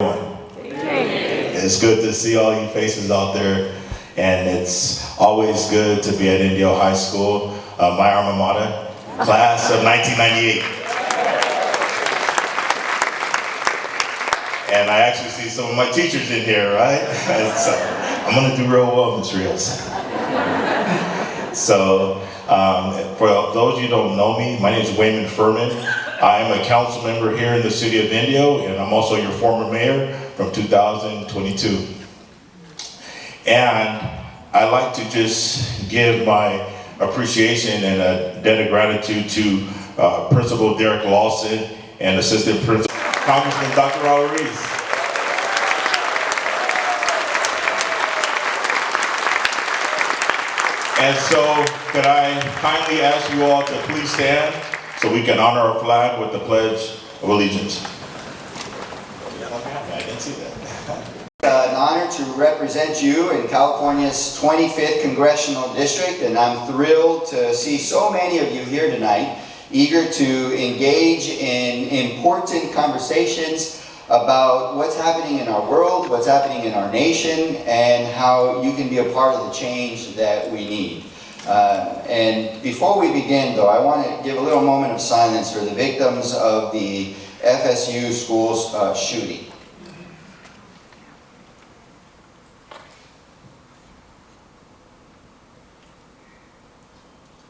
It's good to see all you faces out there, and it's always good to be at Indio High School, my alma mater, class of 1998. And I actually see some of my teachers in here, right? So I'm gonna do real well, Ms. Rios. So, for those of you who don't know me, my name is Wayman Furman. I am a council member here in the city of Indio, and I'm also your former mayor from 2022. And I'd like to just give my appreciation and a debt of gratitude to Principal Derek Lawson and Assistant Principal Congressman Dr. Raul Reese. And so, could I kindly ask you all to please stand so we can honor our flag with the Pledge of Allegiance. I didn't see that. An honor to represent you in California's 25th Congressional District, and I'm thrilled to see so many of you here tonight, eager to engage in important conversations about what's happening in our world, what's happening in our nation, and how you can be a part of the change that we need. And before we begin, though, I want to give a little moment of silence for the victims of the FSU school's shooting.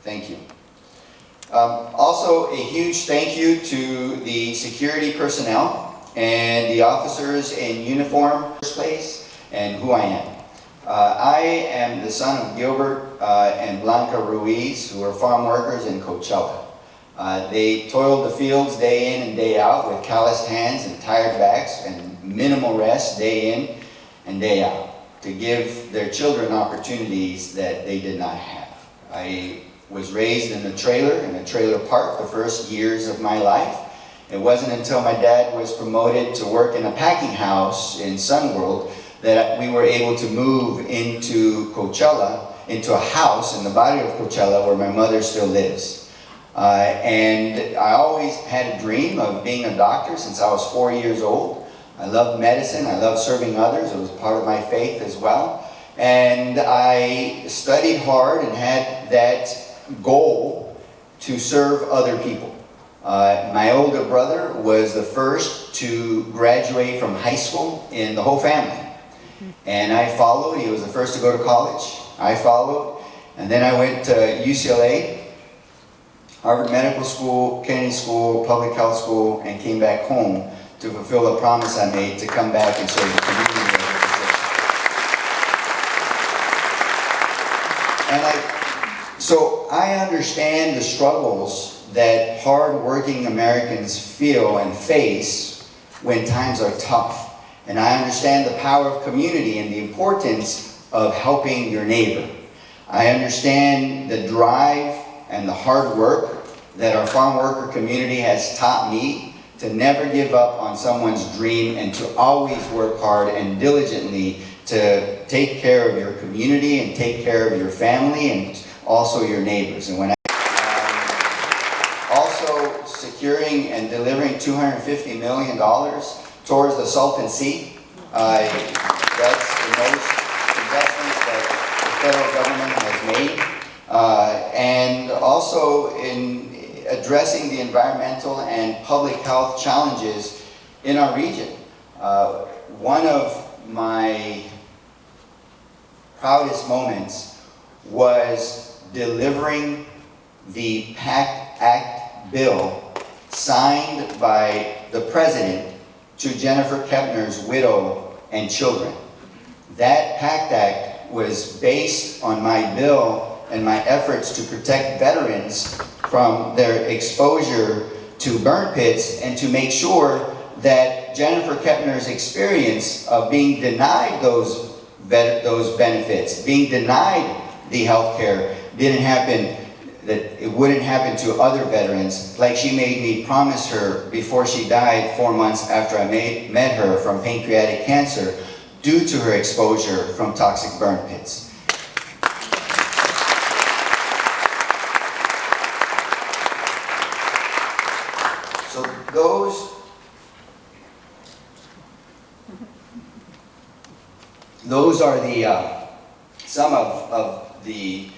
Thank you. Also, a huge thank you to the security personnel and the officers in uniform, first place, and who I am. I am the son of Gilbert and Blanca Ruiz, who are farm workers in Coachella. They toiled the fields day in and day out with calloused hands and tired backs and minimal rest day in and day out to give their children opportunities that they did not have. I was raised in a trailer park the first years of my life. It wasn't until my dad was promoted to work in a packing house in Sunworld that we were able to move into Coachella, into a house in the body of Coachella where my mother still lives. And I always had a dream of being a doctor since I was 4 years old. I loved medicine, I loved serving others, it was part of my faith as well. And I studied hard and had that goal to serve other people. My older brother was the first to graduate from high school in the whole family. And I followed. He was the first to go to college. I followed. And then I went to UCLA, Harvard Medical School, Kennedy School, Public Health School, and came back home to fulfill a promise I made to come back and serve the community. So I understand the struggles that hard-working Americans feel and face when times are tough. And I understand the power of community and the importance of helping your neighbor. I understand the drive and the hard work that our farm worker community has taught me to never give up on someone's dream and to always work hard and diligently to take care of your community and take care of your family and also your neighbors. And when also securing and delivering $250 million towards the Salton Sea. That's the most investments that the federal government has made. And also in addressing the environmental and public health challenges in our region. One of my proudest moments was delivering the PACT Act bill signed by the President to Jennifer Kepner's widow and children. That PACT Act was based on my bill and my efforts to protect veterans from their exposure to burn pits and to make sure that Jennifer Kepner's experience of being denied those benefits, being denied the health care, didn't happen, that it wouldn't happen to other veterans, like she made me promise her before she died 4 months after I met her from pancreatic cancer due to her exposure from toxic burn pits. So those are the some of the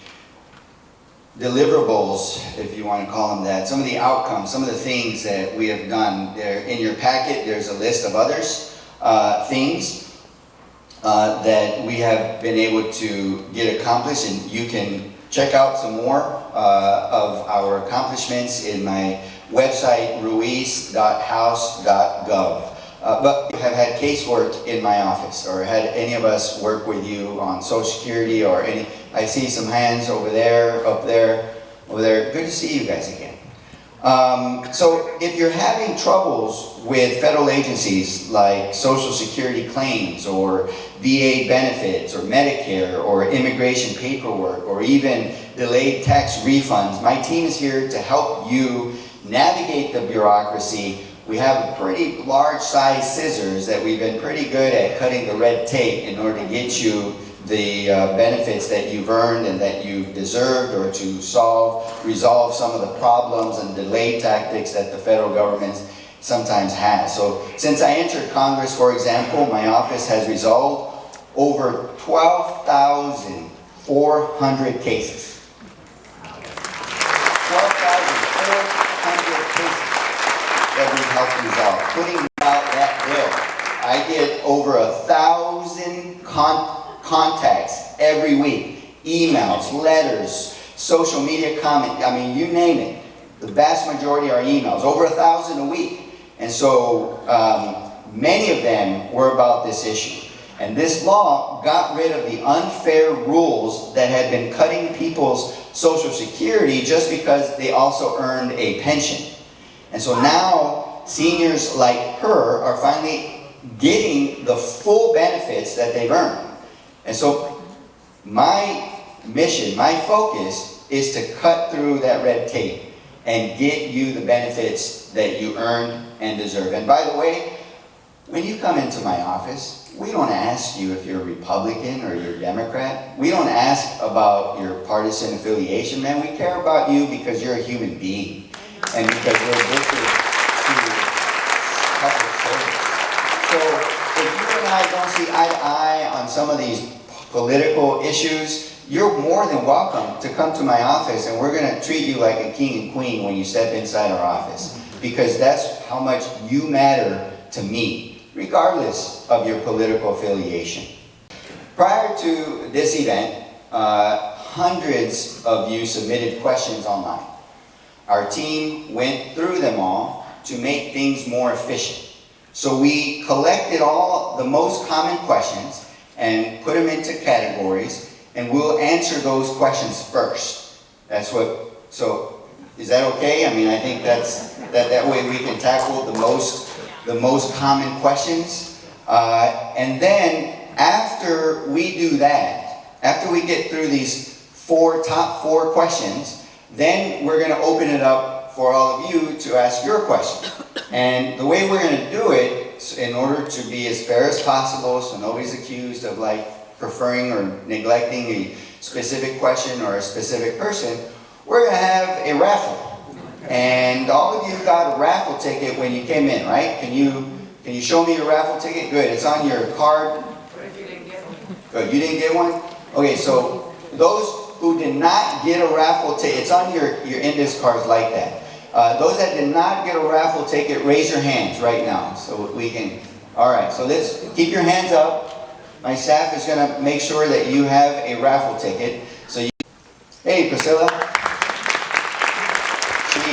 deliverables, if you want to call them that, some of the outcomes, some of the things that we have done. There in your packet, there's a list of others, things that we have been able to get accomplished, and you can check out some more of our accomplishments in my website, ruiz.house.gov. But have had casework in my office, or had any of us work with you on Social Security, or any. I see some hands over there, up there, over there. Good to see you guys again. So if you're having troubles with federal agencies like Social Security claims, or VA benefits, or Medicare, or immigration paperwork, or even delayed tax refunds, my team is here to help you navigate the bureaucracy. We have pretty large size scissors that we've been pretty good at cutting the red tape in order to get you the benefits that you've earned and that you've deserved, or to resolve some of the problems and delay tactics that the federal government sometimes has. So since I entered Congress, for example, my office has resolved over 12,400 cases. 12,400 cases that we've helped resolve. Putting out that bill, I get over 1,000 contacts every week. Emails, letters, social media comments, I mean, you name it. The vast majority are emails, over 1,000 a week. And so many of them were about this issue. And this law got rid of the unfair rules that had been cutting people's Social Security just because they also earned a pension. And so now seniors like her are finally getting the full benefits that they've earned. And so my mission, my focus is to cut through that red tape and get you the benefits that you earned and deserve. And by the way, when you come into my office, we don't ask you if you're a Republican or you're a Democrat. We don't ask about your partisan affiliation, man. We care about you because you're a human being and because you're addicted to public service. So if you and I don't see eye to eye on some of these political issues, you're more than welcome to come to my office, and we're going to treat you like a king and queen when you step inside our office, because that's how much you matter to me, regardless of your political affiliation. Prior to this event, hundreds of you submitted questions online. Our team went through them all to make things more efficient. So we collected all the most common questions and put them into categories, and we'll answer those questions first. That's what, so is that okay? I mean, I think that way we can tackle the most common questions. And then after we do that, after we get through these top four questions, then we're going to open it up for all of you to ask your question. And the way we're going to do it, in order to be as fair as possible, so nobody's accused of like preferring or neglecting a specific question or a specific person, we're going to have a raffle. And all of you got a raffle ticket when you came in, right? Can you show me your raffle ticket? Good. It's on your card. Good. You didn't get one? Okay, so those who did not get a raffle ticket, it's on your index cards like that. Those that did not get a raffle ticket, raise your hands right now so we can. All right, so let's keep your hands up. My staff is going to make sure that you have a raffle ticket. So, hey, Priscilla. She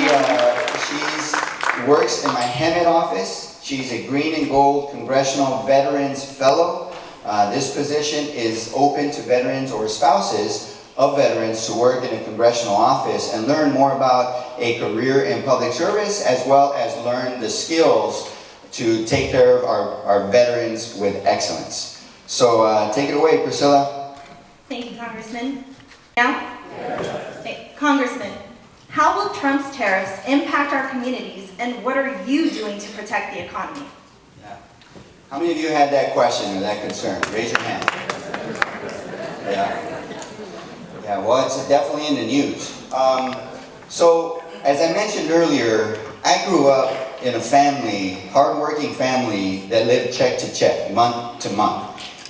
works in my Hemet office. She's a Green and Gold Congressional Veterans Fellow. This position is open to veterans or spouses of veterans to work in a congressional office and learn more about a career in public service, as well as learn the skills to take care of our veterans with excellence. So take it away, Priscilla. Thank you, Congressman. Now? Okay. Congressman, how will Trump's tariffs impact our communities, and what are you doing to protect the economy? Yeah. How many of you had that question or that concern? Raise your hand. Yeah. Yeah, well, it's definitely in the news. So, as I mentioned earlier, I grew up in a family, hardworking family, that lived check to check, month to month.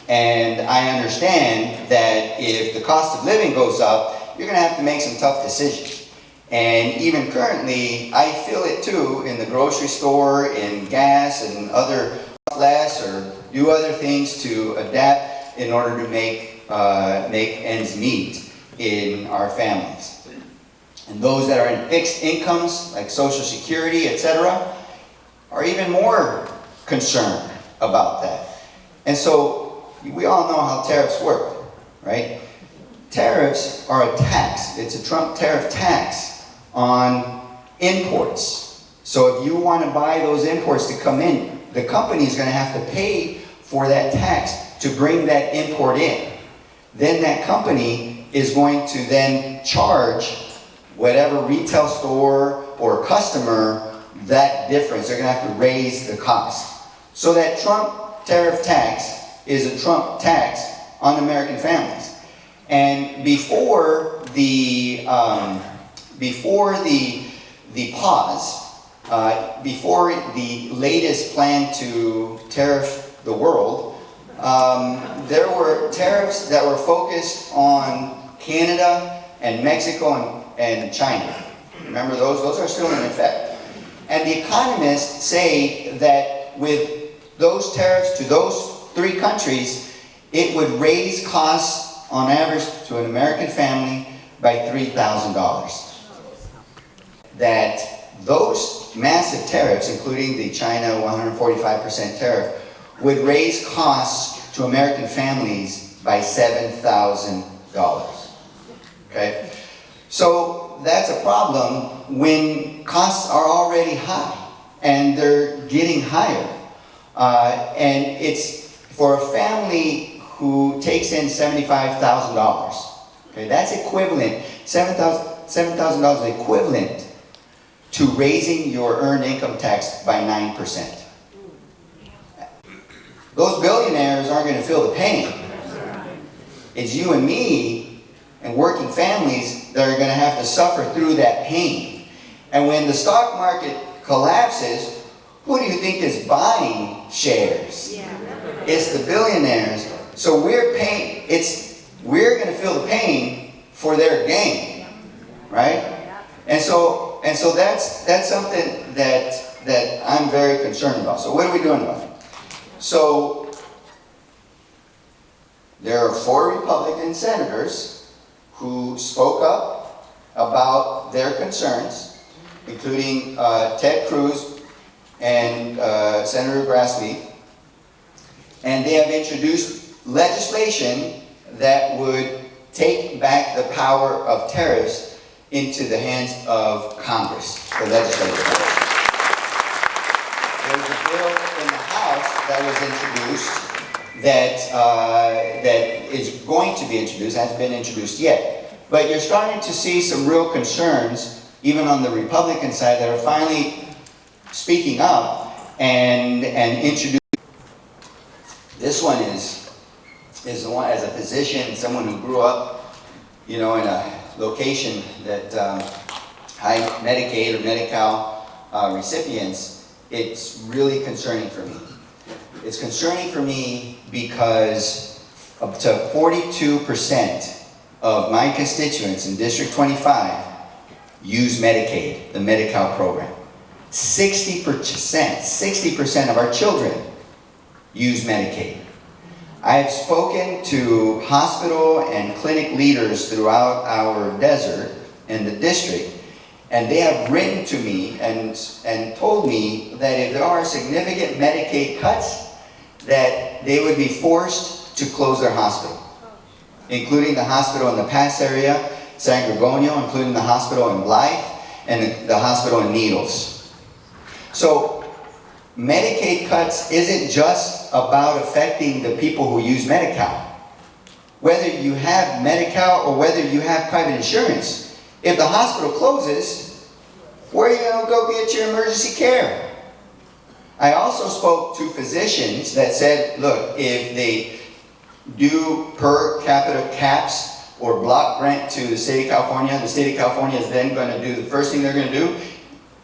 And I understand that if the cost of living goes up, you're going to have to make some tough decisions. And even currently, I feel it too in the grocery store, in gas and other less, or do other things to adapt in order to make ends meet in our families. And those that are in fixed incomes, like Social Security, etc., are even more concerned about that. And so, we all know how tariffs work, right? Tariffs are a tax. It's a Trump tariff tax on imports. So if you want to buy those imports to come in, the company is going to have to pay for that tax to bring that import in. Then that company is going to then charge whatever retail store or customer that difference. They're going to have to raise the cost. So that Trump tariff tax is a Trump tax on American families. And before the pause, before the latest plan to tariff the world, there were tariffs that were focused on Canada and Mexico and China. Remember those? Those are still in effect. And the economists say that with those tariffs to those three countries, it would raise costs on average to an American family by $3,000. That those massive tariffs, including the China 145% tariff, would raise costs to American families by $7,000. Okay? So that's a problem when costs are already high and they're getting higher. And it's for a family who takes in $75,000. Okay, that's equivalent, $7,000 equivalent to raising your earned income tax by 9%. Those billionaires aren't going to feel the pain. It's you and me and working families that are going to have to suffer through that pain. And when the stock market collapses, who do you think is buying shares? It's the billionaires. So we're going to feel the pain for their gain, right? And so that's something that I'm very concerned about. So what are we doing about it? So there are 4 Republican senators who spoke up about their concerns, including Ted Cruz and Senator Grassley, and they have introduced legislation that would take back the power of tariffs into the hands of Congress, the legislative branch. There's a bill in the House that was introduced that is going to be introduced, hasn't been introduced yet. But you're starting to see some real concerns, even on the Republican side, that are finally speaking up and introducing. This one is the one, as a physician, someone who grew up, in a location that high Medicaid or Medi-Cal recipients, it's really concerning for me. It's concerning for me because up to 42% of my constituents in District 25 use Medicaid, the Medi-Cal program. 60% of our children use Medicaid. I have spoken to hospital and clinic leaders throughout our desert and the district, and they have written to me and told me that if there are significant Medicaid cuts, that they would be forced to close their hospital, including the hospital in the Pass area, San Gregorio, including the hospital in Blythe, and the hospital in Needles. So Medicaid cuts isn't just about affecting the people who use Medi-Cal. Whether you have Medi-Cal or whether you have private insurance, if the hospital closes, where are you going to go get your emergency care? I also spoke to physicians that said, look, if they do per capita caps or block grant to the state of California, the state of California is then going to do, the first thing they're going to do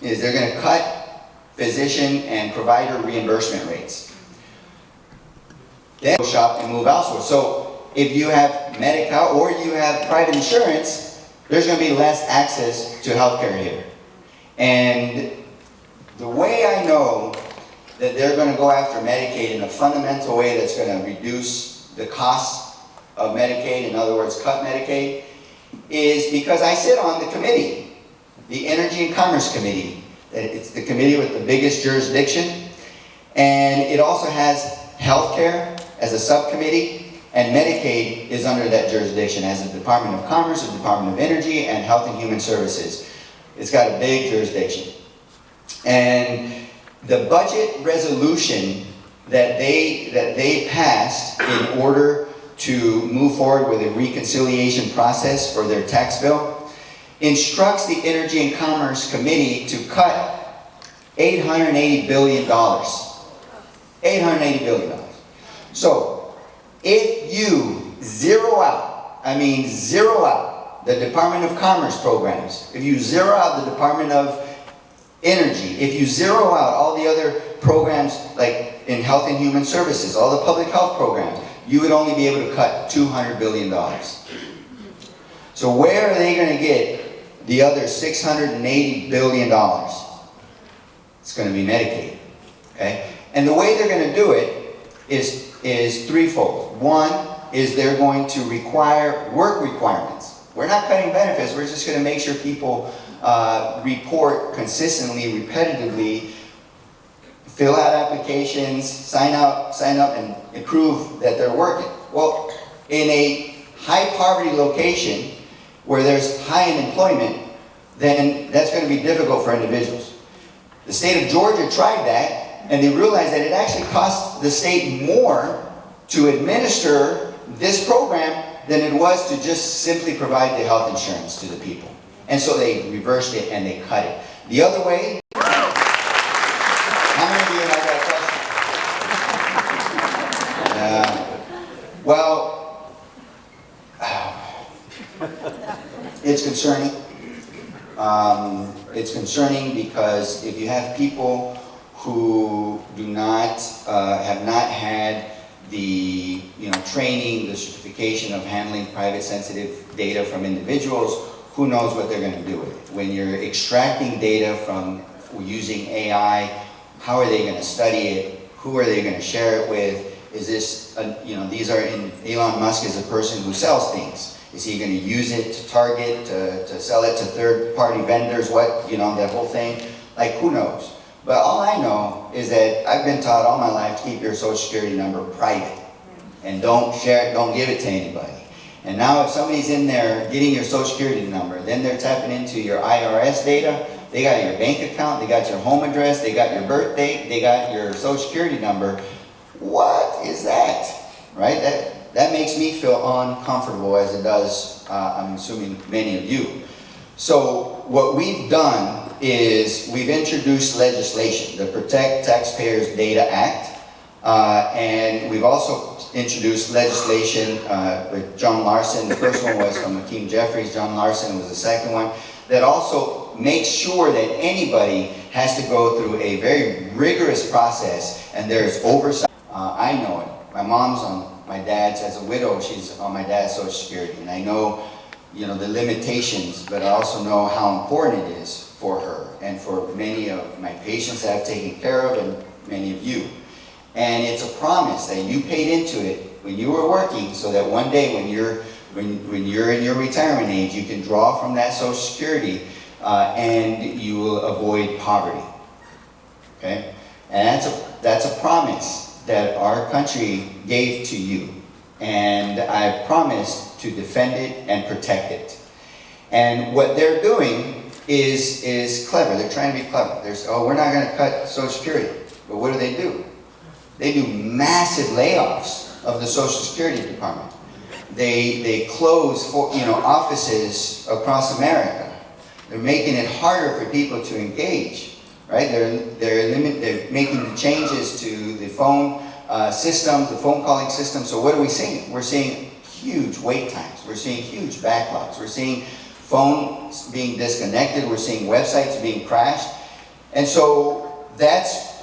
is they're going to cut physician and provider reimbursement rates. then go shop and move elsewhere. So if you have Medi-Cal or you have private insurance, there's going to be less access to healthcare here. And the way I know that they're going to go after Medicaid in a fundamental way that's going to reduce the cost of Medicaid, in other words, cut Medicaid, is because I sit on the committee, the Energy and Commerce Committee. It's the committee with the biggest jurisdiction, and it also has healthcare as a subcommittee, and Medicaid is under that jurisdiction as the Department of Commerce, the Department of Energy, and Health and Human Services. It's got a big jurisdiction. And the budget resolution that they passed in order to move forward with a reconciliation process for their tax bill instructs the Energy and Commerce Committee to cut $880 billion. $880 billion. So, if you zero out, the Department of Commerce programs, if you zero out the Department of Energy, if you zero out all the other programs like in Health and Human Services, all the public health programs, you would only be able to cut $200 billion. So where are they going to get the other $680 billion? It's going to be Medicaid. Okay? And the way they're going to do it is threefold. One is they're going to require work requirements. We're not cutting benefits, we're just going to make sure people report consistently, repetitively, fill out applications, sign up and prove that they're working. Well, in a high poverty location where there's high unemployment, then that's going to be difficult for individuals. The state of Georgia tried that, and they realized that it actually cost the state more to administer this program than it was to just simply provide the health insurance to the people. And so they reversed it and they cut it. The other way, how many of you have that question? Well, it's concerning. It's concerning because if you have people who do not, have not had the training, the certification of handling private sensitive data from individuals, who knows what they're going to do with it. When you're extracting data from using AI, how are they going to study it? Who are they going to share it with? Is this, Elon Musk is a person who sells things. Is he going to use it to target, to sell it to third-party vendors? That whole thing? Like, who knows? But all I know is that I've been taught all my life to keep your social security number private. And don't share it, don't give it to anybody. And now if somebody's in there getting your social security number, then they're tapping into your IRS data, they got your bank account, they got your home address, they got your birth date, they got your social security number. What is that? Right? That makes me feel uncomfortable as it does, I'm assuming, many of you. So what we've done is we've introduced legislation, the Protect Taxpayers Data Act, and we've also introduced legislation with John Larson. The first one was from Hakeem Jeffries. John Larson was the second one, that also makes sure that anybody has to go through a very rigorous process and there's oversight. I know it. My mom's on my dad's, as a widow, she's on my dad's Social Security, and I know the limitations, but I also know how important it is for her and for many of my patients that I've taken care of and many of you. And it's a promise that you paid into it when you were working, so that one day when you're in your retirement age, you can draw from that Social Security and you will avoid poverty. Okay? And that's a promise that our country gave to you. And I promised to defend it and protect it. And what they're doing is clever. They're trying to be clever. We're not going to cut Social Security. But what do? They do massive layoffs of the Social Security Department. They close offices across America. They're making it harder for people to engage, right? They're making the changes to the phone systems, the phone calling system. So what are we seeing? We're seeing huge wait times. We're seeing huge backlogs. We're seeing phones being disconnected. We're seeing websites being crashed. And so that's,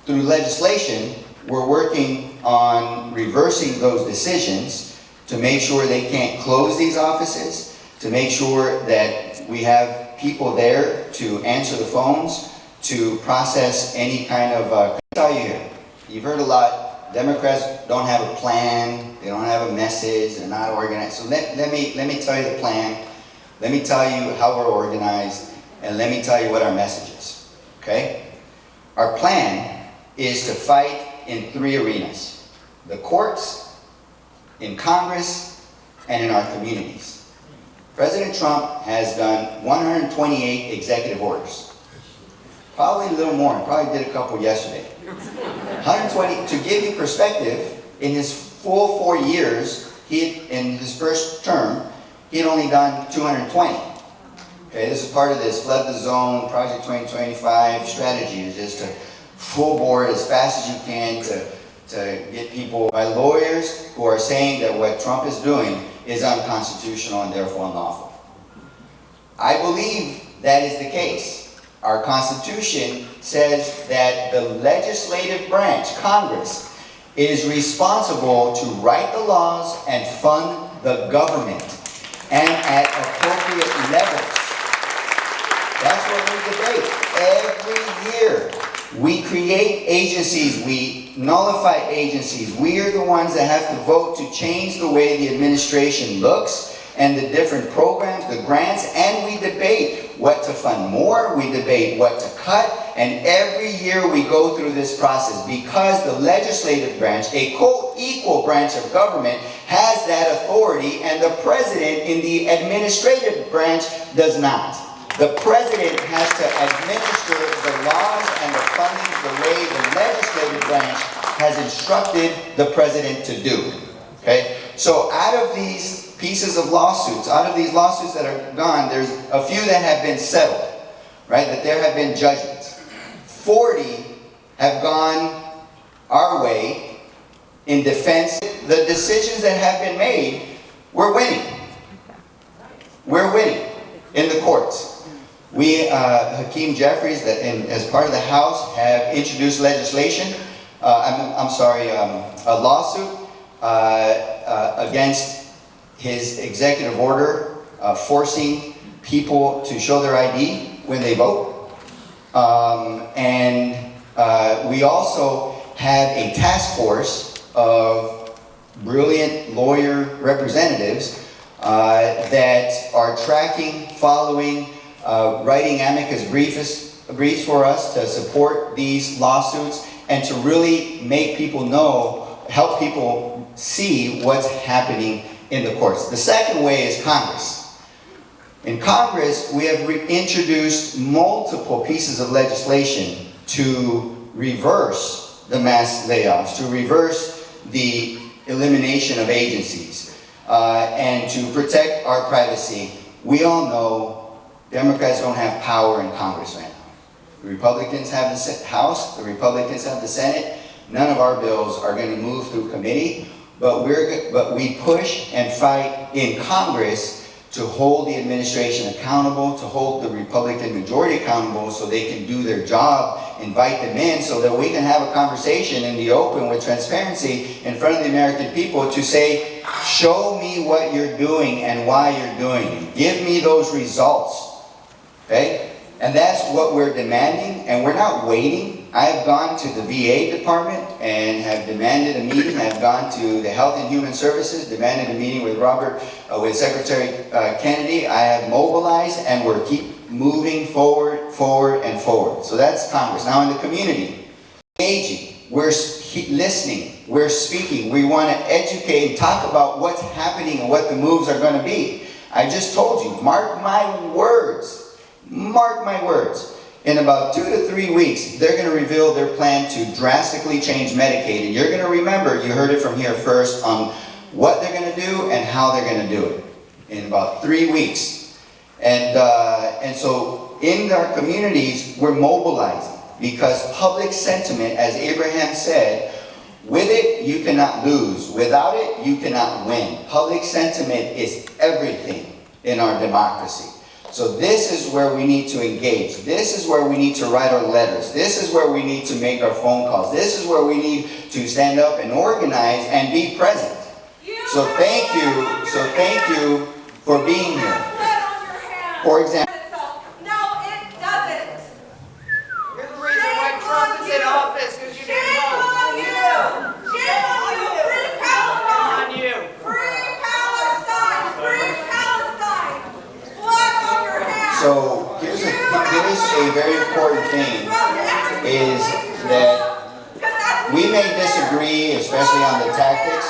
through legislation, we're working on reversing those decisions to make sure they can't close these offices, to make sure that we have people there to answer the phones, to process any kind of, I'll tell you here, you've heard a lot, Democrats don't have a plan, they don't have a message, they're not organized. So let me tell you the plan, let me tell you how we're organized, and let me tell you what our message is, okay? Our plan is to fight in 3 arenas: the courts, in Congress, and in our communities. President Trump has done 128 executive orders. Probably a little more, probably did a couple yesterday. 120, to give you perspective, in his full 4 years, in his first term, he had only done 220. Okay, this is part of this Flood the Zone, Project 2025 strategy, is just to full board as fast as you can to get people, by lawyers who are saying that what Trump is doing is unconstitutional and therefore unlawful. I believe that is the case. Our Constitution says that the legislative branch, Congress, is responsible to write the laws and fund the government, and at appropriate levels. That's what we debate every year. We create agencies, we nullify agencies. We are the ones that have to vote to change the way the administration looks and the different programs, the grants, and we debate what to fund more, we debate what to cut, and every year we go through this process because the legislative branch, a co-equal branch of government, has that authority, and the president in the administrative branch does not. The president has to administer the laws and the funding the way the legislative branch has instructed the president to do. Okay? So out of these pieces of lawsuits, out of these lawsuits that are gone, there's a few that have been settled, right? That there have been judgments. 40 have gone our way in defense. The decisions that have been made, we're winning. We're winning in the courts. We, Hakeem Jeffries, as part of the House, have introduced legislation, a lawsuit against his executive order forcing people to show their ID when they vote. We also have a task force of brilliant lawyer representatives that are tracking, following, writing amicus briefs for us to support these lawsuits and to really make people know, help people see what's happening in the courts. The second way is Congress. In Congress, we have introduced multiple pieces of legislation to reverse the mass layoffs, to reverse the elimination of agencies, and to protect our privacy. We all know Democrats don't have power in Congress right now. The Republicans have the House, the Republicans have the Senate. None of our bills are going to move through committee, but we push and fight in Congress to hold the administration accountable, to hold the Republican majority accountable so they can do their job, invite them in so that we can have a conversation in the open with transparency in front of the American people to say, show me what you're doing and why you're doing it. Give me those results. Okay? And that's what we're demanding, and we're not waiting. I have gone to the VA department and have demanded a meeting. I've gone to the Health and Human Services, demanded a meeting with with Secretary Kennedy. I have mobilized, and we're keep moving forward. So that's Congress. Now in the community, engaging, we're listening, we're speaking. We want to educate and talk about what's happening and what the moves are going to be. I just told you, mark my words. Mark my words. In about 2 to 3 weeks, they're going to reveal their plan to drastically change Medicaid. And you're going to remember, you heard it from here first, on what they're going to do and how they're going to do it. In about 3 weeks. And so in our communities, we're mobilizing. Because public sentiment, as Abraham said, with it, you cannot lose. Without it, you cannot win. Public sentiment is everything in our democracy. So this is where we need to engage. This is where we need to write our letters. This is where we need to make our phone calls. This is where we need to stand up and organize and be present. So thank you for being here. For example, No, it doesn't. You're the reason why Trump is in office, because you didn't Shame vote. on you! Shame on you! Free Palestine! On you. Free Palestine! Free Palestine! Blood on your hands! so here's a very important thing, is that we may disagree, especially on the tactics,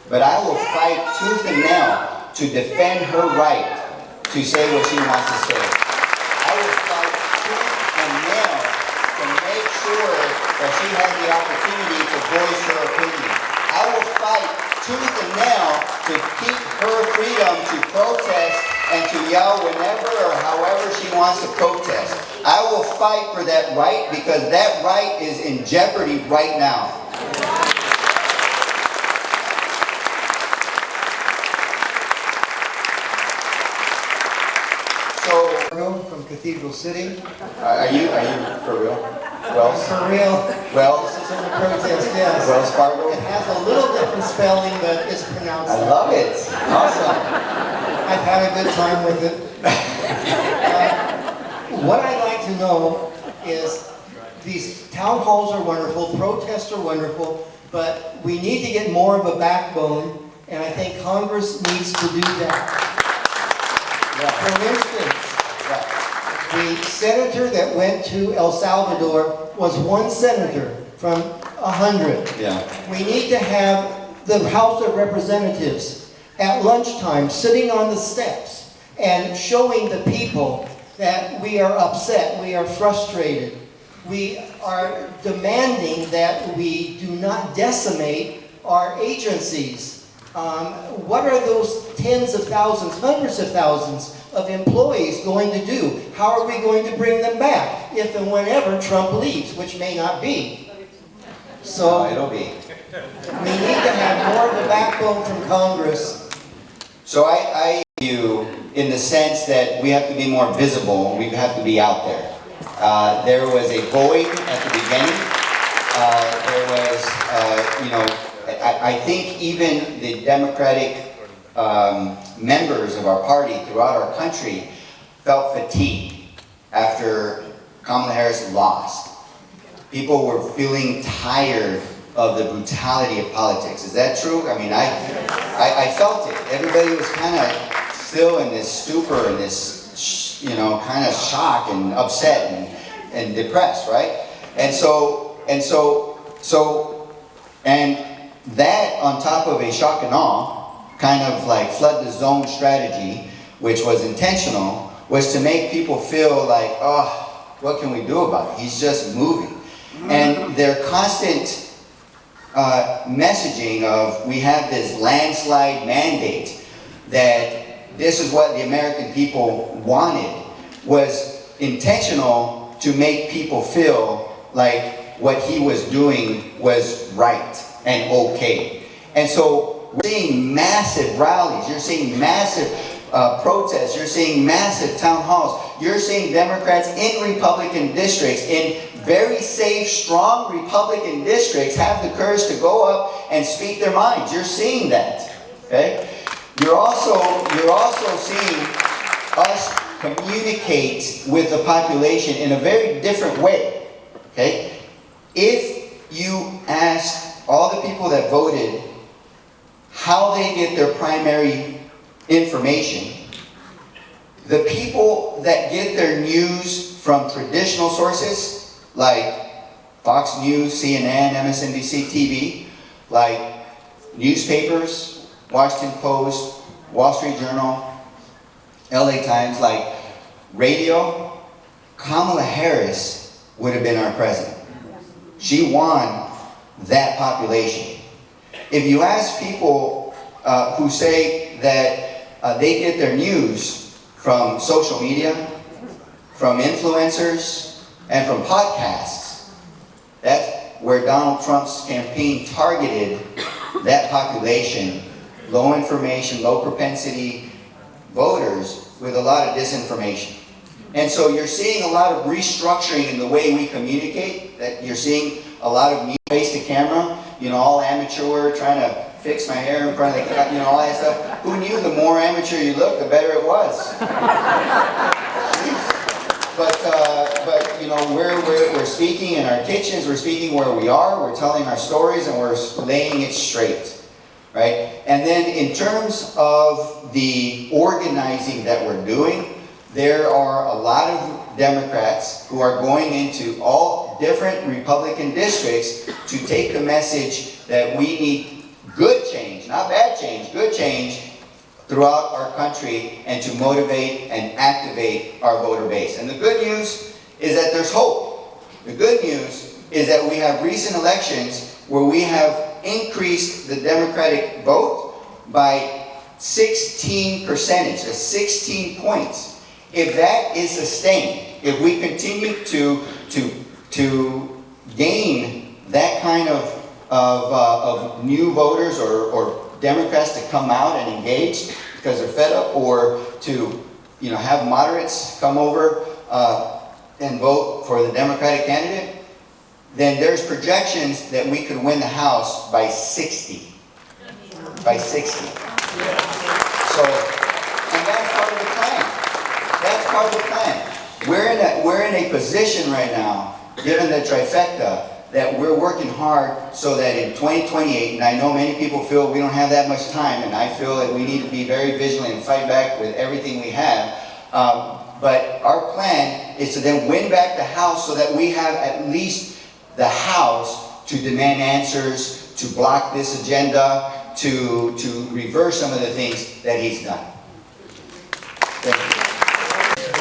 but I will fight tooth and nail to defend her right to say what she wants to say. I will fight tooth and nail to make sure that she has the opportunity to voice her opinion. I will fight tooth and nail to keep her freedom to protest and to yell whenever or however she wants to protest. I will fight for that right, because that right is in jeopardy right now. From Cathedral City. Are you for real? Wells? For real. Wells? This is in the protest, yes. Wells Fargo? It has a little different spelling, but it's pronounced. I love it. Awesome. I've had a good time with it. What I'd like to know is, these town halls are wonderful, protests are wonderful, but we need to get more of a backbone, and I think Congress needs to do that. For instance, the senator that went to El Salvador was one senator from 100. Yeah. We need to have the House of Representatives at lunchtime sitting on the steps and showing the people that we are upset, we are frustrated. We are demanding that we do not decimate our agencies. What are those tens of thousands, hundreds of thousands of employees going to do? How are we going to bring them back if and whenever Trump leaves, which may not be? So It'll be. we need to have more of a backbone from Congress. So I view in the sense that we have to be more visible, we have to be out there. There was a void at the beginning. There was, I think even the Democratic members of our party throughout our country felt fatigued after Kamala Harris lost. People were feeling tired of the brutality of politics. Is that true? I mean, I felt it. Everybody was kind of still in this stupor and this, kind of shock and upset and depressed, right? And that on top of a shock and awe, kind of like flood the zone strategy, which was intentional, was to make people feel like, oh, what can we do about it? He's just moving. And their constant messaging of, we have this landslide mandate, that this is what the American people wanted, was intentional to make people feel like what he was doing was right and okay. And so we're seeing massive rallies, you're seeing massive protests, you're seeing massive town halls, you're seeing Democrats in Republican districts, in very safe, strong Republican districts, have the courage to go up and speak their minds. You're seeing that, okay? You're also seeing us communicate with the population in a very different way, okay? If you ask all the people that voted how they get their primary information, the people that get their news from traditional sources like Fox News, CNN, MSNBC, TV, like newspapers, Washington Post, Wall Street Journal, LA Times, like radio, Kamala Harris would have been our president. She won that population. If you ask people who say that they get their news from social media, from influencers, and from podcasts, that's where Donald Trump's campaign targeted that population, low information, low propensity voters, with a lot of disinformation. And so you're seeing a lot of restructuring in the way we communicate, that you're seeing a lot of me face to camera, all amateur, trying to fix my hair in front of the, all that stuff. Who knew the more amateur you look, the better it was? But we're speaking in our kitchens, we're speaking where we are, we're telling our stories, and we're laying it straight, right? And then in terms of the organizing that we're doing, there are a lot of Democrats who are going into all different Republican districts to take the message that we need good change, not bad change, good change throughout our country, and to motivate and activate our voter base. And the good news is that there's hope. The good news is that we have recent elections where we have increased the Democratic vote by 16%, 16 points. If that is sustained, if we continue to gain that kind of new voters or Democrats to come out and engage because they're fed up, or to have moderates come over and vote for the Democratic candidate, then there's projections that we could win the House by 60. By 60. So, and that's part of the plan. That's part of the plan. We're in a position right now, given the trifecta, that we're working hard so that in 2028, and I know many people feel we don't have that much time, and I feel that we need to be very vigilant and fight back with everything we have. But our plan is to then win back the House so that we have at least the House to demand answers, to block this agenda, to reverse some of the things that he's done. Thank you.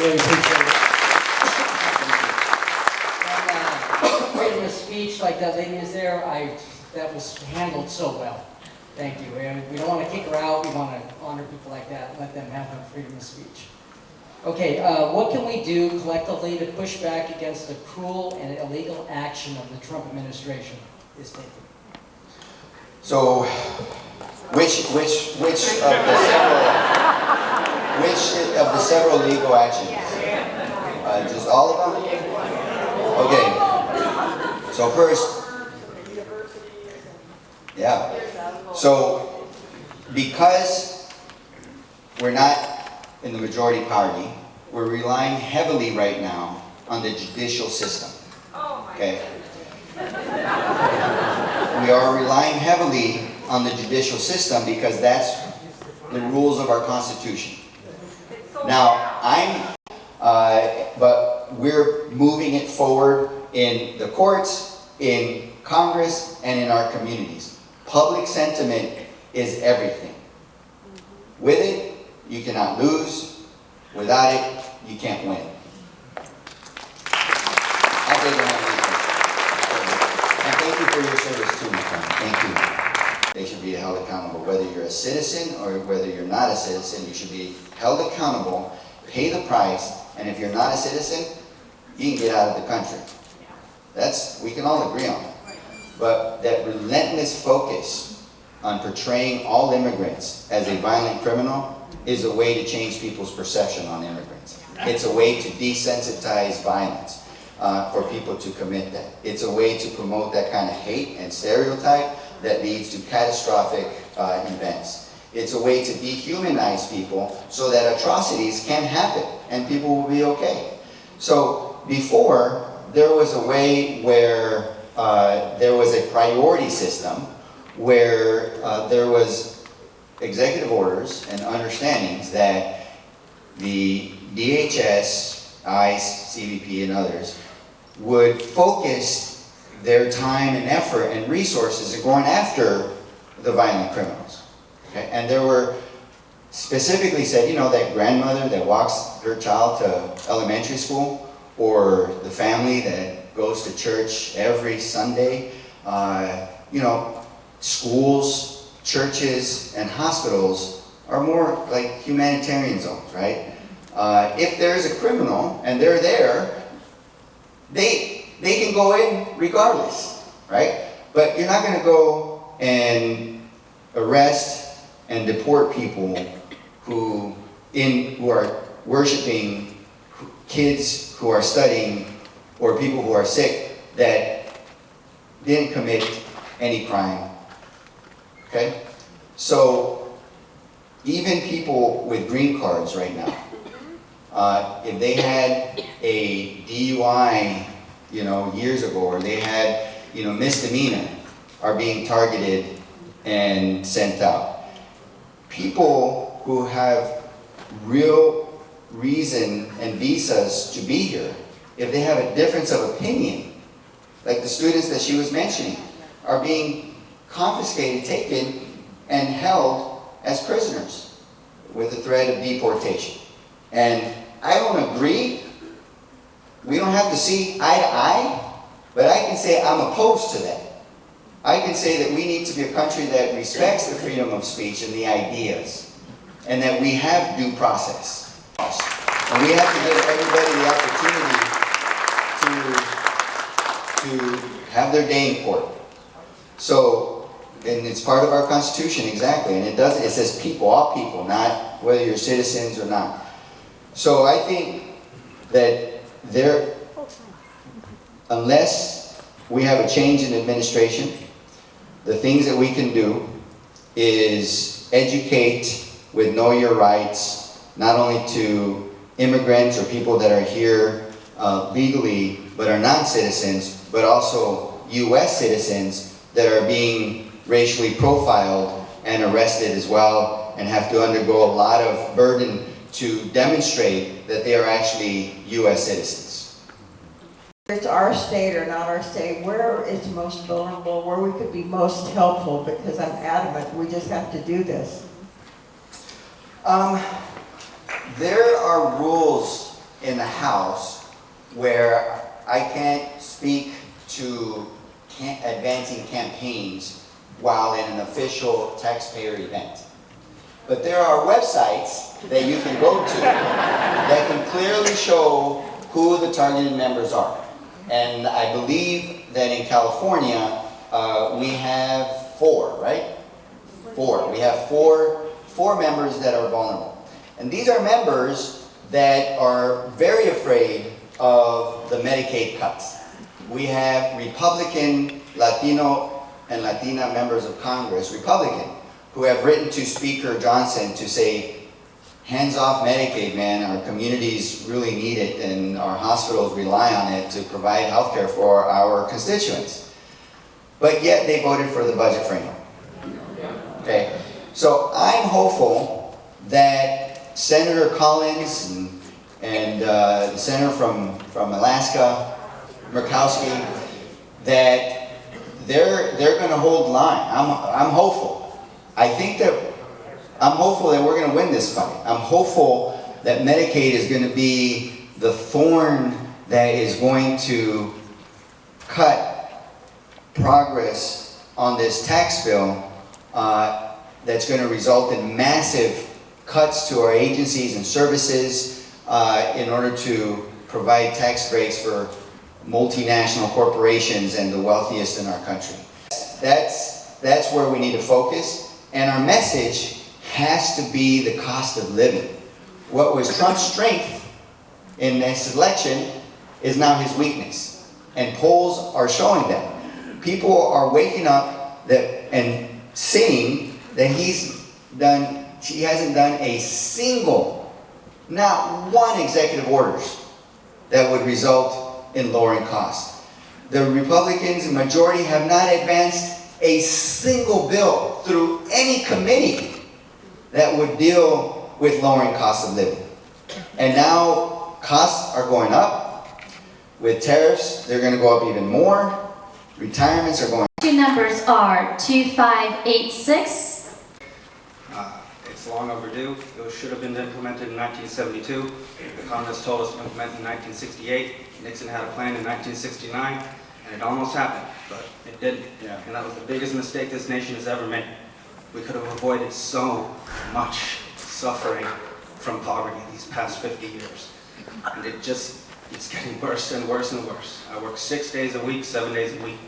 Really appreciate it. And freedom of speech, like that lady is there, that was handled so well. Thank you. And we don't want to kick her out. We want to honor people like that and let them have their freedom of speech. Okay, what can we do collectively to push back against the cruel and illegal action of the Trump administration is taking? So, which of the several legal actions? Just all of them? Okay. So first, yeah. So, because we're not in the majority party, we're relying heavily right now on the judicial system. Okay? We are relying heavily on the judicial system because that's the rules of our Constitution. Now, but we're moving it forward in the courts, in Congress, and in our communities. Public sentiment is everything. With it, you cannot lose. Without it, you can't win. I'll take it on. And thank you for your service too, my friend. Thank you. They should be held accountable. Whether you're a citizen or whether you're not a citizen, you should be held accountable, pay the price, and if you're not a citizen, you can get out of the country. We can all agree on. But that relentless focus on portraying all immigrants as a violent criminal is a way to change people's perception on immigrants. It's a way to desensitize violence for people to commit that. It's a way to promote that kind of hate and stereotype that leads to catastrophic events. It's a way to dehumanize people so that atrocities can happen and people will be okay. So before, there was a way where there was a priority system where there was executive orders and understandings that the DHS, ICE, CBP, and others would focus their time and effort and resources in going after the violent criminals. Okay? And there were specifically said, that grandmother that walks her child to elementary school, or the family that goes to church every Sunday, schools, churches, and hospitals are more like humanitarian zones, right? If there's a criminal and they're there, they can go in regardless, right? But you're not going to go and arrest and deport people who are worshiping kids who are studying or people who are sick that didn't commit any crime. Okay? So even people with green cards right now, if they had a DUI, years ago, or they had, misdemeanor, are being targeted and sent out. People who have real reason and visas to be here, if they have a difference of opinion, like the students that she was mentioning, are being confiscated, taken, and held as prisoners with the threat of deportation. And I don't agree. We don't have to see eye to eye, but I can say I'm opposed to that. I can say that we need to be a country that respects the freedom of speech and the ideas, and that we have due process. And we have to give everybody the opportunity to have their day in court. So, and it's part of our Constitution, exactly, and it says people, all people, not whether you're citizens or not. So I think that unless we have a change in administration, the things that we can do is educate with Know Your Rights, not only to immigrants or people that are here legally but are non-citizens, but also U.S. citizens that are being racially profiled and arrested as well, and have to undergo a lot of burden to demonstrate that they are actually U.S. citizens. It's our state or not our state, where it's most vulnerable, where we could be most helpful, because I'm adamant we just have to do this. There are rules in the House where I can't speak to advancing campaigns while in an official taxpayer event. But there are websites that you can go to that can clearly show who the targeted members are. And I believe that in California, we have 4, right? 4. We have four members that are vulnerable. And these are members that are very afraid of the Medicaid cuts. We have Republican, Latino, and Latina members of Congress, Republican, who have written to Speaker Johnson to say, hands off Medicaid, man. Our communities really need it, and our hospitals rely on it to provide health care for our constituents. But yet they voted for the budget framework. Okay, so I'm hopeful that Senator Collins and the senator from Alaska, Murkowski, that they're going to hold line. I'm hopeful. I'm hopeful that we're going to win this fight. I'm hopeful that Medicaid is going to be the thorn that is going to cut progress on this tax bill that's going to result in massive cuts to our agencies and services in order to provide tax breaks for multinational corporations and the wealthiest in our country. That's where we need to focus. And our message has to be the cost of living. What was Trump's strength in this election is now his weakness. And polls are showing that. People are waking up and seeing that he hasn't done a single, not one executive orders that would result in lowering costs. The Republicans, the majority, have not advanced a single bill through any committee that would deal with lowering costs of living. And now costs are going up. With tariffs, they're going to go up even more. Retirements are going. Two numbers are 2586. It's long overdue. It should have been implemented in 1972. The Congress told us to implement in 1968. Nixon had a plan in 1969, and it almost happened, but it didn't. Yeah. And that was the biggest mistake this nation has ever made. We could have avoided so much suffering from poverty these past 50 years. And it's getting worse and worse and worse. I work 6 days a week, 7 days a week.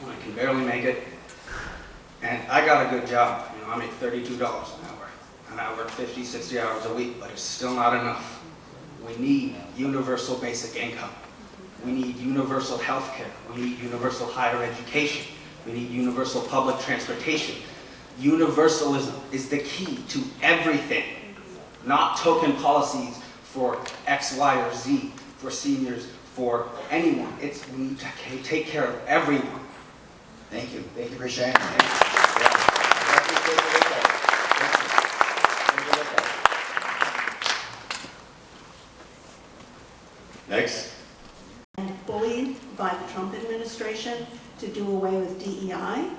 I can barely make it. And I got a good job. I make $32 an hour. And I work 50, 60 hours a week, but it's still not enough. We need universal basic income. We need universal health care. We need universal higher education. We need universal public transportation. Universalism is the key to everything, not token policies for X, Y, or Z, for seniors, for anyone. We need to take care of everyone. Thank you. Thank you for sharing. Yeah. Definitely take a look at it. Thank you. Take a look at it. Next. Bullied by the Trump administration to do away with DEI,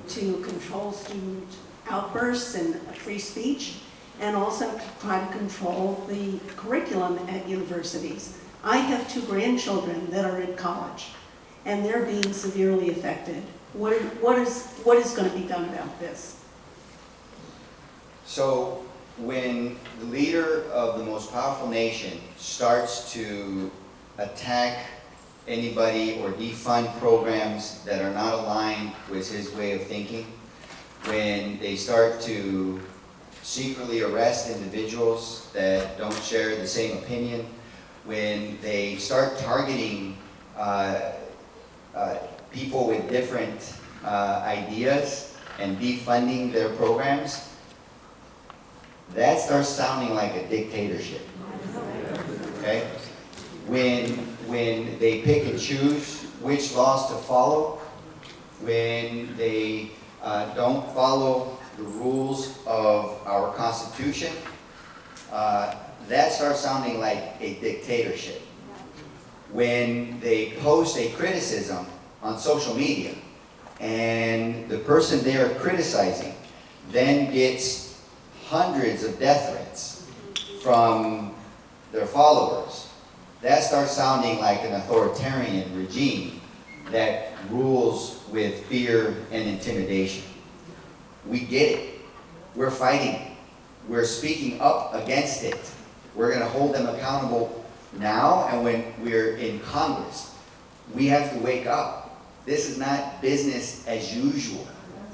to control student outbursts and free speech, and also to try to control the curriculum at universities. I have 2 grandchildren that are in college, and they're being severely affected. What is going to be done about this? So when the leader of the most powerful nation starts to attack anybody or defund programs that are not aligned with his way of thinking, when they start to secretly arrest individuals that don't share the same opinion, when they start targeting people with different ideas and defunding their programs, that starts sounding like a dictatorship. Okay? When they pick and choose which laws to follow, when they don't follow the rules of our Constitution, that starts sounding like a dictatorship. When they post a criticism on social media and the person they are criticizing then gets hundreds of death threats from their followers, that starts sounding like an authoritarian regime that rules with fear and intimidation. We get it. We're fighting. We're speaking up against it. We're going to hold them accountable now, and when we're in Congress, we have to wake up. This is not business as usual.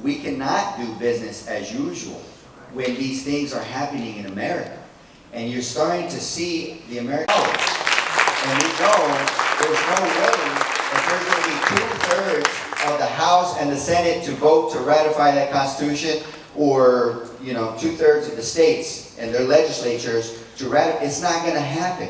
We cannot do business as usual when these things are happening in America. And you're starting to see the American politics. And we know there's no way that there's going to be 2/3 of the House and the Senate to vote to ratify that Constitution, or 2/3 of the states and their legislatures to ratify. It's not going to happen.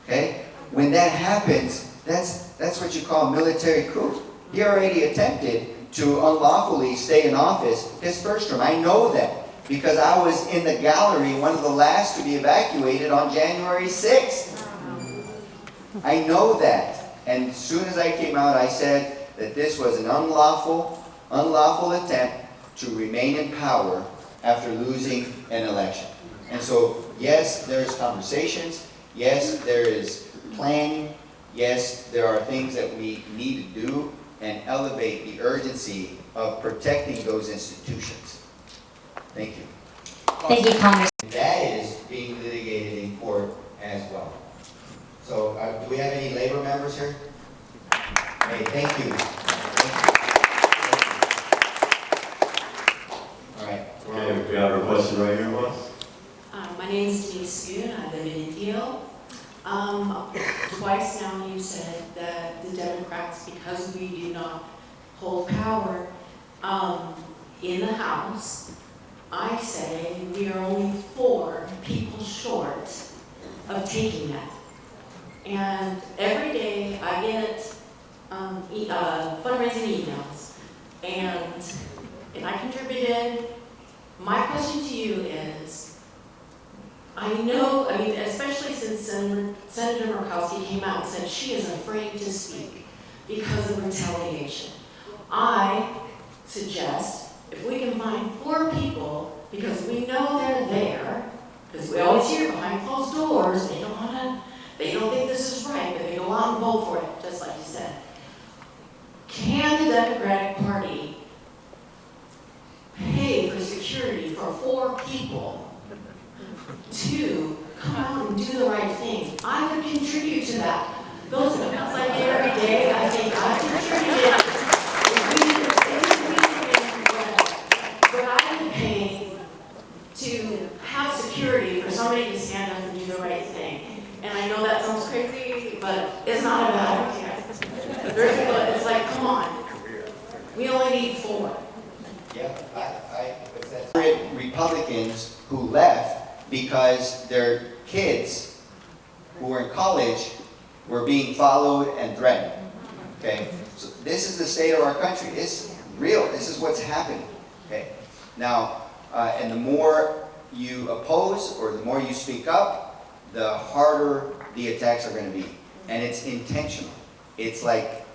Okay? When that happens, that's what you call military coup. He already attempted to unlawfully stay in office his first term. I know that because I was in the gallery, one of the last to be evacuated on January 6th. I know that. And as soon as I came out, I said that this was an unlawful attempt to remain in power after losing an election. And so, yes, there's conversations. Yes, there is planning. Yes, there are things that we need to do and elevate the urgency of protecting those institutions. Thank you. Thank you, Congressman. That is being litigated in court as well. So, do we have any labor members here? Hey, thank you. All right. Okay, we have a question right here, boss. My name is Denise Spoon. I live in Indio. Twice now you said that the Democrats, because we do not hold power in the House, I say we are only 4 people short of taking that. And every day I get fundraising emails, and I contributed. My question to you is, especially since Senator Murkowski came out and said she is afraid to speak because of retaliation. I suggest if we can find 4 people, because we know they're there, because we always hear behind closed doors, they don't think this is right, but they go out and vote for it, just like you said. Can the Democratic Party pay for security for 4 people to come out and do the right thing? I would contribute to that. Those emails I get every day, I think I contributed. But I would pay to have security for somebody to stand up and do the right thing. And I know that sounds crazy, but it's not a bad idea. There's people, it's like, come on. We only need 4. Yeah, Republicans who left because their kids who were in college were being followed and threatened. Okay, so this is the state of our country. It's real. This is what's happening. Okay, now, and the more you oppose or the more you speak up, the harder the attacks are going to be, and it's intentional. It's like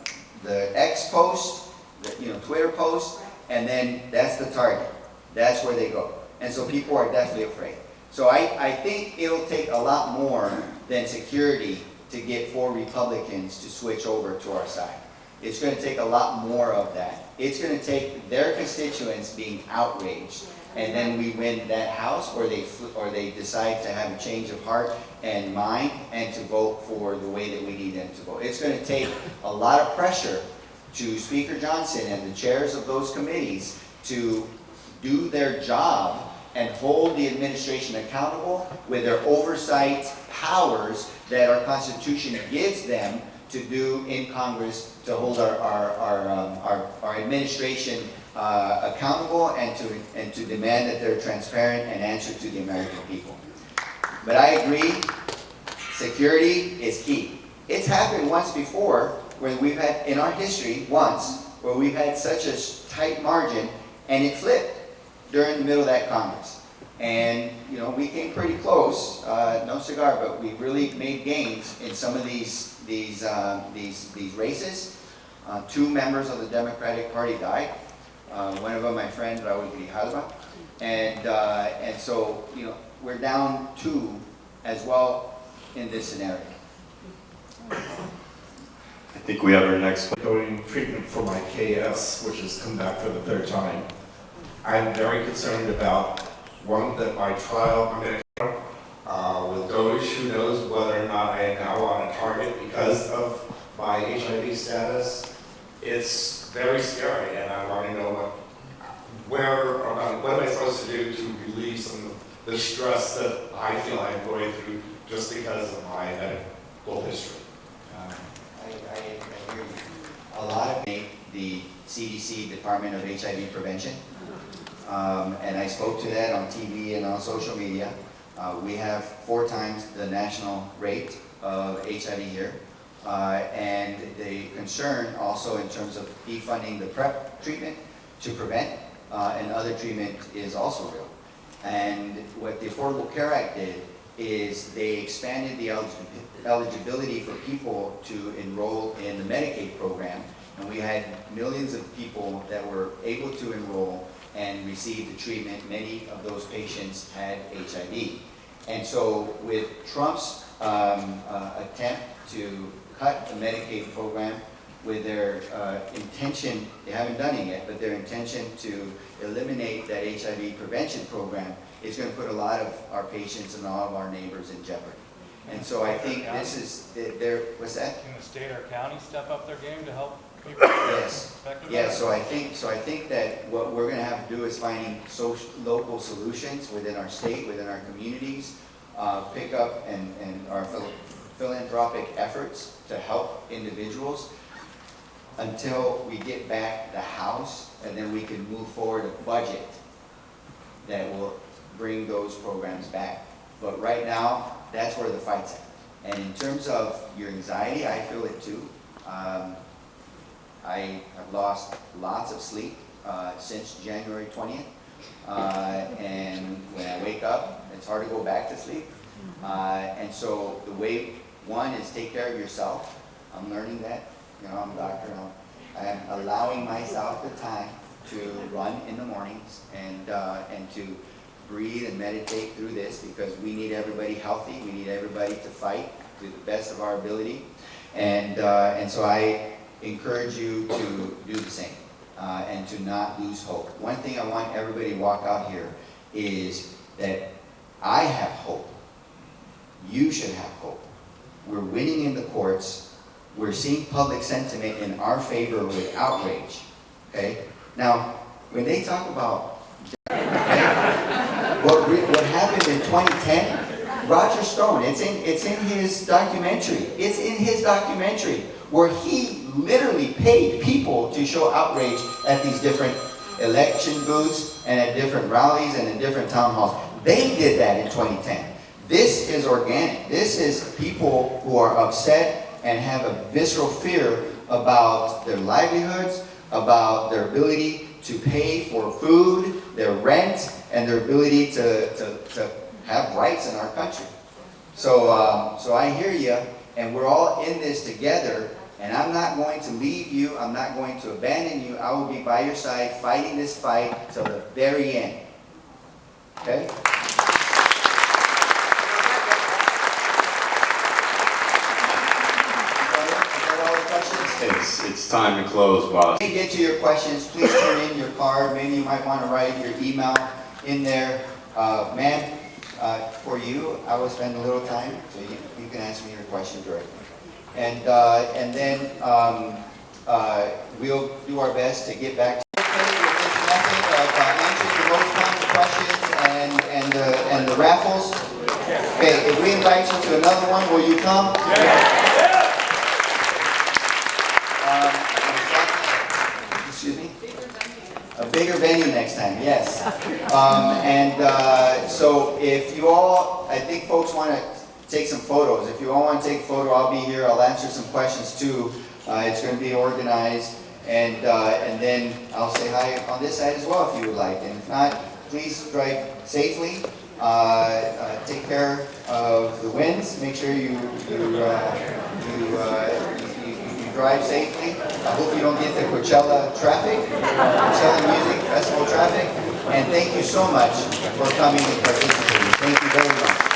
the X post, the, Twitter post, and then that's the target. That's where they go, and so people are definitely afraid. So I think it'll take a lot more than security to get 4 Republicans to switch over to our side. It's going to take a lot more of that. It's going to take their constituents being outraged, and then we win that house, or they decide to have a change of heart and mind and to vote for the way that we need them to vote. It's going to take a lot of pressure to Speaker Johnson and the chairs of those committees to do their job and hold the administration accountable with their oversight powers that our Constitution gives them to do in Congress to hold our administration accountable and to demand that they're transparent and answer to the American people. But I agree, security is key. It's happened once before when we've had, in our history, once, where we've had such a tight margin and it flipped during the middle of that Congress. And, we came pretty close, no cigar, but we really made gains in some of these races. 2 members of the Democratic Party died. One of them, my friend, Raul Grijalva. And so, we're down 2 as well in this scenario. I think we have our next Going treatment for my KS, which has come back for the 3rd time. I'm very concerned about, one, that my trial, I'm going to with Doge, who knows whether or not I am now on a target because of my HIV status. It's very scary, and I want to know what am I supposed to do to relieve some of the stress that I feel I'm going through just because of my medical history. I hear you. A lot of the CDC, Department of HIV Prevention, and I spoke to that on TV and on social media. We have 4 times the national rate of HIV here, and the concern also in terms of defunding the PrEP treatment to prevent and other treatment is also real. And what the Affordable Care Act did is they expanded the eligibility for people to enroll in the Medicaid program, and we had millions of people that were able to enroll and receive the treatment. Many of those patients had HIV. And so with Trump's attempt to cut the Medicaid program, with their intention, they haven't done it yet, but their intention to eliminate that HIV prevention program is going to put a lot of our patients and all of our neighbors in jeopardy. And so I think this is, what's that? Can the state or county step up their game to help people? Yes. Yeah, so I think that what we're going to have to do is finding local solutions within our state, within our communities, pick up and our philanthropic efforts to help individuals until we get back the House, and then we can move forward a budget that will bring those programs back. But right now, that's where the fight's at. And in terms of your anxiety, I feel it too. I have lost lots of sleep since January 20th. And when I wake up, it's hard to go back to sleep. And so the way, one is take care of yourself. I'm learning that. I'm a doctor. I'm allowing myself the time to run in the mornings and to breathe and meditate through this, because we need everybody healthy. We need everybody to fight to the best of our ability. And so I encourage you to do the same and to not lose hope. One thing I want everybody to walk out here is that I have hope. You should have hope. We're winning in the courts. We're seeing public sentiment in our favor with outrage. Okay? Now, when they talk about what happened in 2010, Roger Stone, it's in his documentary. It's in his documentary where he literally paid people to show outrage at these different election booths and at different rallies and in different town halls. They did that in 2010. This is organic. This is people who are upset and have a visceral fear about their livelihoods, about their ability to pay for food, their rent, and their ability to have rights in our country. So I hear you, and we're all in this together, and I'm not going to leave you, I'm not going to abandon you. I will be by your side fighting this fight till the very end. Okay? It's time to close, boss. When you get to your questions, please turn in your card. Maybe you might want to write your email in there. Ma'am, for you, I will spend a little time, so you can ask me your question directly. And then we'll do our best to get back to you with this method of answering the most common questions and the raffles. Okay, if we invite you to another one, will you come? Excuse me? A bigger venue next time, yes. So if you all, I think folks want to take some photos. If you all want to take a photo, I'll be here. I'll answer some questions too. It's going to be organized. And then I'll say hi on this side as well if you would like. And if not, please drive safely. Take care of the winds. Make sure you drive safely. I hope you don't get the Coachella traffic, Coachella Music Festival traffic. And thank you so much for coming and participating. Thank you very much.